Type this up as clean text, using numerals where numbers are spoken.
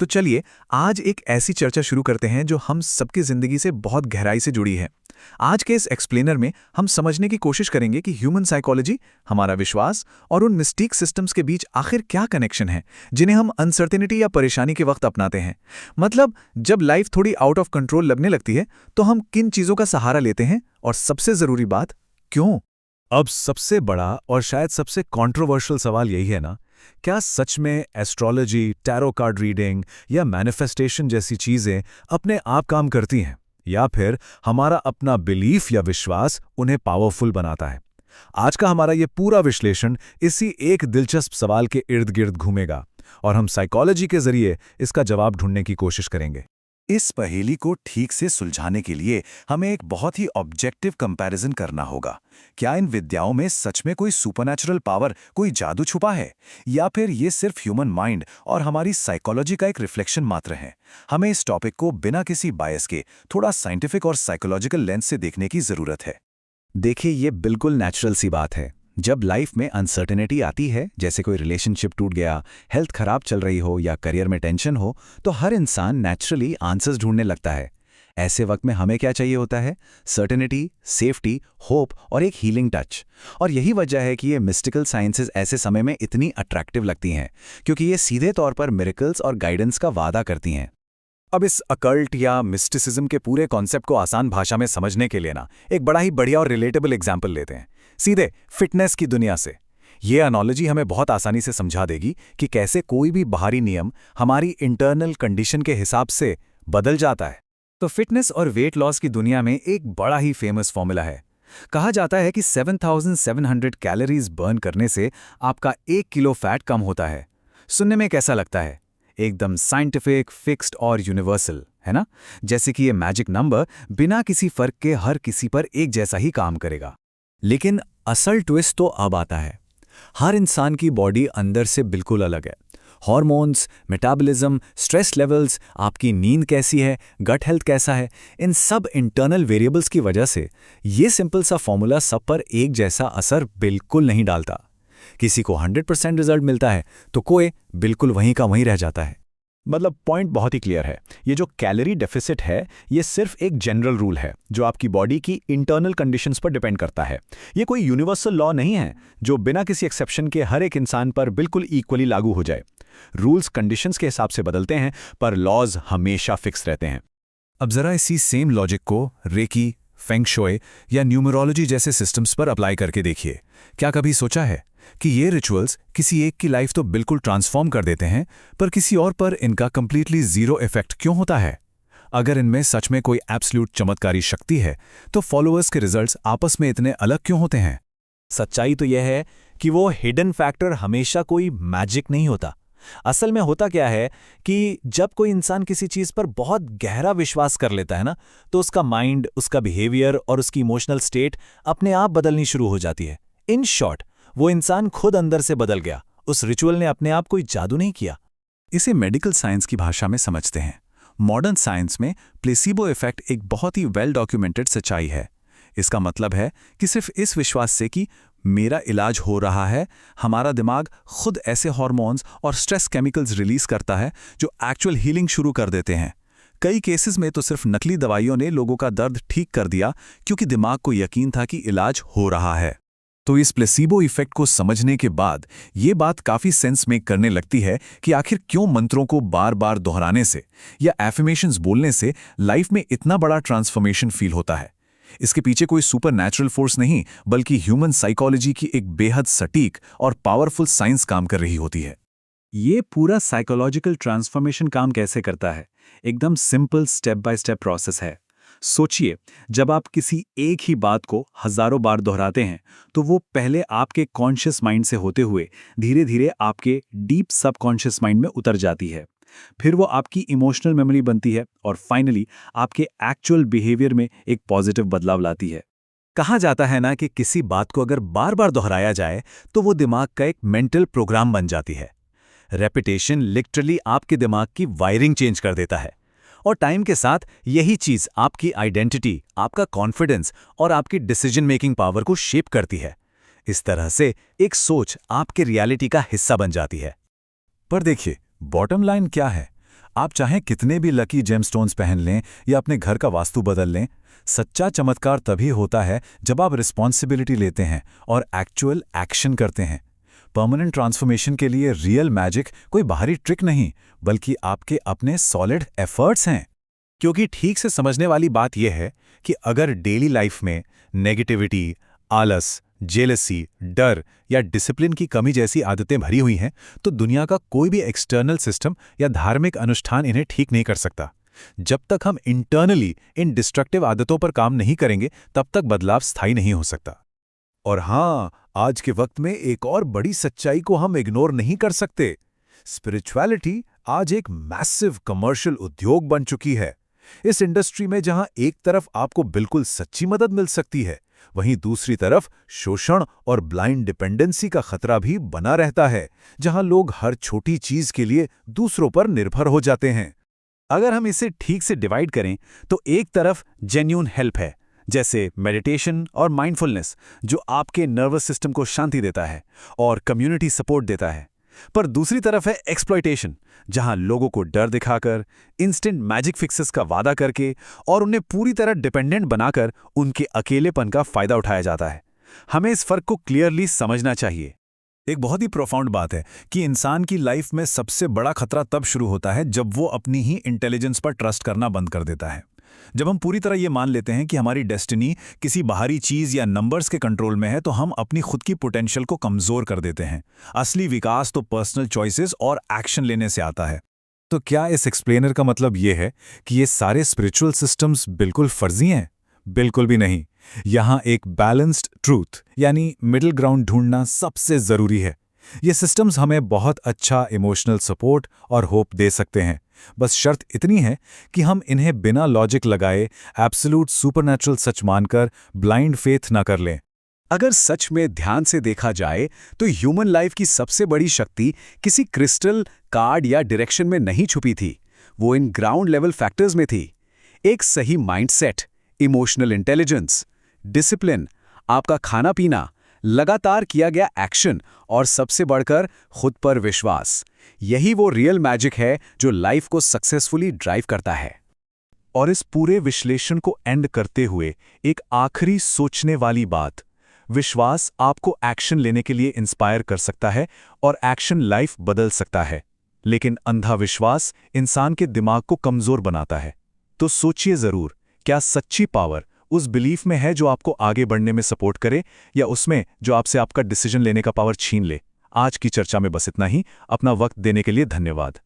तो चलिए आज एक ऐसी चर्चा शुरू करते हैं जो हम सबकी जिंदगी से बहुत गहराई से जुड़ी है। आज के इस एक्सप्लेनर में हम समझने की कोशिश करेंगे कि ह्यूमन साइकोलॉजी, हमारा विश्वास और उन मिस्टीक सिस्टम्स के बीच आखिर क्या कनेक्शन है जिन्हें हम अनसर्टेनिटी या परेशानी के वक्त अपनाते हैं। मतलब जब लाइफ थोड़ी आउट ऑफ कंट्रोल लगने लगती है तो हम किन चीज़ों का सहारा लेते हैं, और सबसे ज़रूरी बात, क्यों। अब सबसे बड़ा और शायद सबसे कंट्रोवर्शियल सवाल यही है ना, क्या सच में एस्ट्रोलॉजी, टैरो कार्ड रीडिंग या मैनिफेस्टेशन जैसी चीजें अपने आप काम करती हैं, या फिर हमारा अपना बिलीफ या विश्वास उन्हें पावरफुल बनाता है? आज का हमारा ये पूरा विश्लेषण इसी एक दिलचस्प सवाल के इर्द गिर्द घूमेगा और हम साइकोलॉजी के जरिए इसका जवाब ढूंढने की कोशिश करेंगे। इस पहेली को ठीक से सुलझाने के लिए हमें एक बहुत ही ऑब्जेक्टिव कंपैरिजन करना होगा। क्या इन विद्याओं में सच में कोई सुपरनैचुरल पावर, कोई जादू छुपा है, या फिर ये सिर्फ ह्यूमन माइंड और हमारी साइकोलॉजी का एक रिफ्लेक्शन मात्र है? हमें इस टॉपिक को बिना किसी बायस के थोड़ा साइंटिफिक और साइकोलॉजिकल लेंस से देखने की जरूरत है। देखिए, ये बिल्कुल नेचुरल सी बात है। जब लाइफ में अनसर्टेनिटी आती है, जैसे कोई रिलेशनशिप टूट गया, हेल्थ खराब चल रही हो या करियर में टेंशन हो, तो हर इंसान नेचुरली आंसर्स ढूंढने लगता है। ऐसे वक्त में हमें क्या चाहिए होता है? सर्टेनिटी, सेफ्टी, होप और एक हीलिंग टच। और यही वजह है कि ये मिस्टिकल साइंसेज ऐसे समय में इतनी अट्रैक्टिव लगती हैं, क्योंकि ये सीधे तौर पर मिरेकल्स और गाइडेंस का वादा करती हैं। अब इस अकल्ट या मिस्टिसिज्म के पूरे कॉन्सेप्ट को आसान भाषा में समझने के लिए ना एक बड़ा ही बढ़िया और रिलेटेबल एग्जाम्पल लेते हैं, सीधे फिटनेस की दुनिया से। ये एनालॉजी हमें बहुत आसानी से समझा देगी कि कैसे कोई भी बाहरी नियम हमारी इंटरनल कंडीशन के हिसाब से बदल जाता है। तो फिटनेस और वेट लॉस की दुनिया में एक बड़ा ही फेमस फॉर्मूला है। कहा जाता है कि 7,700 कैलोरीज बर्न करने से आपका 1 किलो फैट कम होता है। सुनने में कैसा लगता है? एकदम साइंटिफिक, फिक्स्ड और यूनिवर्सल, है ना? जैसे कि ये मैजिक नंबर बिना किसी फर्क के हर किसी पर एक जैसा ही काम करेगा। लेकिन असल ट्विस्ट तो अब आता है। हर इंसान की बॉडी अंदर से बिल्कुल अलग है। हार्मोन्स, मेटाबॉलिज्म, स्ट्रेस लेवल्स, आपकी नींद कैसी है, गट हेल्थ कैसा है, इन सब इंटरनल वेरिएबल्स की वजह से ये सिंपल सा फॉर्मूला सब पर एक जैसा असर बिल्कुल नहीं डालता। किसी को 100% रिजल्ट मिलता है तो कोई बिल्कुल वहीं का वहीं रह जाता है। मतलब पॉइंट बहुत ही क्लियर है। ये जो कैलोरी डेफिसिट है, ये सिर्फ एक जनरल रूल है जो आपकी बॉडी की इंटरनल कंडीशंस पर डिपेंड करता है। ये कोई यूनिवर्सल लॉ नहीं है जो बिना किसी एक्सेप्शन के हर एक इंसान पर बिल्कुल इक्वली लागू हो जाए। रूल्स कंडीशंस के हिसाब से बदलते हैं, पर लॉज हमेशा फिक्स रहते हैं। अब जरा इसी सेम लॉजिक को रेकी, फेंग शुई या न्यूमरोलॉजी जैसे सिस्टम्स पर अप्लाई करके देखिए। क्या कभी सोचा है कि ये रिचुअल्स किसी एक की लाइफ तो बिल्कुल ट्रांसफॉर्म कर देते हैं, पर किसी और पर इनका कंप्लीटली जीरो इफेक्ट क्यों होता है? अगर इनमें सच में कोई एब्सोल्यूट चमत्कारी शक्ति है, तो फॉलोअर्स के रिजल्ट्स आपस में इतने अलग क्यों होते हैं? सच्चाई तो यह है कि वो हिडन फैक्टर हमेशा कोई मैजिक नहीं होता। असल में होता क्या है कि जब कोई इंसान किसी चीज पर बहुत गहरा विश्वास कर लेता है ना, तो उसका माइंड, उसका बिहेवियर और उसकी इमोशनल स्टेट अपने आप बदलनी शुरू हो जाती है। इन शॉर्ट, वो इंसान खुद अंदर से बदल गया। उस रिचुअल ने अपने आप कोई जादू नहीं किया। इसे मेडिकल साइंस की भाषा में समझते हैं। मॉडर्न साइंस में प्लेसिबो इफेक्ट एक बहुत ही वेल डॉक्यूमेंटेड सच्चाई है। इसका मतलब है कि सिर्फ इस विश्वास से कि मेरा इलाज हो रहा है, हमारा दिमाग खुद ऐसे हार्मोन्स और स्ट्रेस केमिकल्स रिलीज करता है जो एक्चुअल हीलिंग शुरू कर देते हैं। कई केसेस में तो सिर्फ नकली दवाइयों ने लोगों का दर्द ठीक कर दिया, क्योंकि दिमाग को यकीन था कि इलाज हो रहा है। तो इस प्लेसिबो इफेक्ट को समझने के बाद ये बात काफी सेंस मेक करने लगती है कि आखिर क्यों मंत्रों को बार बार दोहराने से या एफर्मेशंस बोलने से लाइफ में इतना बड़ा ट्रांसफॉर्मेशन फील होता है। इसके पीछे कोई सुपर नेचुरल फोर्स नहीं, बल्कि ह्यूमन साइकोलॉजी की एक बेहद सटीक और पावरफुल साइंस काम कर रही होती है। ये पूरा साइकोलॉजिकल ट्रांसफॉर्मेशन काम कैसे करता है? एकदम simple step by step process है। सोचिए, जब आप किसी एक ही बात को हजारों बार दोहराते हैं, तो वो पहले आपके कॉन्शियस माइंड से होते हुए धीरे धीरे आपके डीप सबकॉन्शियस माइंड में उतर जाती है। फिर वो आपकी इमोशनल मेमोरी बनती है और फाइनली आपके एक्चुअल बिहेवियर में एक पॉजिटिव बदलाव लाती है। कहा जाता है ना कि किसी बात को अगर बार बार दोहराया जाए तो वो दिमाग का एक मेंटल प्रोग्राम बन जाती है। रेपिटेशन लिटरली आपके दिमाग की वायरिंग चेंज कर देता है, और टाइम के साथ यही चीज आपकी आइडेंटिटी, आपका कॉन्फिडेंस और आपकी डिसीजन मेकिंग पावर को शेप करती है। इस तरह से एक सोच आपके रियलिटी का हिस्सा बन जाती है। पर देखिए, बॉटम लाइन क्या है? आप चाहें कितने भी लकी जेमस्टोन्स पहन लें या अपने घर का वास्तु बदल लें, सच्चा चमत्कार तभी होता है जब आप रिस्पॉन्सिबिलिटी लेते हैं और एक्चुअल एक्शन करते हैं। परमानेंट ट्रांसफॉर्मेशन के लिए रियल मैजिक कोई बाहरी ट्रिक नहीं, बल्कि आपके अपने सॉलिड एफर्ट्स हैं। क्योंकि ठीक से समझने वाली बात यह है कि अगर डेली लाइफ में नेगेटिविटी, आलस, जेलसी, डर या डिसिप्लिन की कमी जैसी आदतें भरी हुई हैं, तो दुनिया का कोई भी एक्सटर्नल सिस्टम या धार्मिक अनुष्ठान इन्हें ठीक नहीं कर सकता। जब तक हम इंटरनली इन डिस्ट्रक्टिव आदतों पर काम नहीं करेंगे, तब तक बदलाव स्थायी नहीं हो सकता। और हाँ, आज के वक्त में एक और बड़ी सच्चाई को हम इग्नोर नहीं कर सकते। स्पिरिचुअलिटी आज एक मैसिव कमर्शियल उद्योग बन चुकी है। इस इंडस्ट्री में जहां एक तरफ आपको बिल्कुल सच्ची मदद मिल सकती है, वहीं दूसरी तरफ शोषण और ब्लाइंड डिपेंडेंसी का खतरा भी बना रहता है, जहां लोग हर छोटी चीज के लिए दूसरों पर निर्भर हो जाते हैं। अगर हम इसे ठीक से डिवाइड करें तो एक तरफ जेन्युइन हेल्प है, जैसे मेडिटेशन और माइंडफुलनेस, जो आपके नर्वस सिस्टम को शांति देता है और कम्युनिटी सपोर्ट देता है। पर दूसरी तरफ है एक्सप्लॉयटेशन, जहां लोगों को डर दिखाकर, इंस्टेंट मैजिक फिक्सेस का वादा करके और उन्हें पूरी तरह डिपेंडेंट बनाकर उनके अकेलेपन का फायदा उठाया जाता है। हमें इस फर्क को क्लियरली समझना चाहिए। एक बहुत ही प्रोफाउंड बात है कि इंसान की लाइफ में सबसे बड़ा खतरा तब शुरू होता है जब वो अपनी ही इंटेलिजेंस पर ट्रस्ट करना बंद कर देता है। जब हम पूरी तरह ये मान लेते हैं कि हमारी डेस्टिनी किसी बाहरी चीज या नंबर्स के कंट्रोल में है, तो हम अपनी खुद की पोटेंशियल को कमजोर कर देते हैं। असली विकास तो पर्सनल चॉइसेस और एक्शन लेने से आता है। तो क्या इस एक्सप्लेनर का मतलब ये है कि ये सारे स्पिरिचुअल सिस्टम्स बिल्कुल फर्जी हैं? बिल्कुल भी नहीं। यहां एक बैलेंस्ड ट्रूथ यानी मिडिल ग्राउंड ढूंढना सबसे जरूरी है। ये सिस्टम्स हमें बहुत अच्छा इमोशनल सपोर्ट और होप दे सकते हैं। बस शर्त इतनी है कि हम इन्हें बिना लॉजिक लगाए एब्सोल्यूट सुपरनैचुरल सच मानकर ब्लाइंड फेथ ना कर लें। अगर सच में ध्यान से देखा जाए तो ह्यूमन लाइफ की सबसे बड़ी शक्ति किसी क्रिस्टल, कार्ड या डायरेक्शन में नहीं छुपी थी। वो इन ग्राउंड लेवल फैक्टर्स में थी। एक सही माइंडसेट, इमोशनल इंटेलिजेंस, डिसिप्लिन, आपका खाना पीना, लगातार किया गया एक्शन और सबसे बढ़कर खुद पर विश्वास। यही वो रियल मैजिक है जो लाइफ को सक्सेसफुली ड्राइव करता है। और इस पूरे विश्लेषण को एंड करते हुए एक आखिरी सोचने वाली बात, विश्वास आपको एक्शन लेने के लिए इंस्पायर कर सकता है और एक्शन लाइफ बदल सकता है, लेकिन अंधा विश्वास इंसान के दिमाग को कमजोर बनाता है। तो सोचिए जरूर, क्या सच्ची पावर उस बिलीफ में है जो आपको आगे बढ़ने में सपोर्ट करे, या उसमें जो आपसे आपका डिसीजन लेने का पावर छीन ले? आज की चर्चा में बस इतना ही। अपना वक्त देने के लिए धन्यवाद।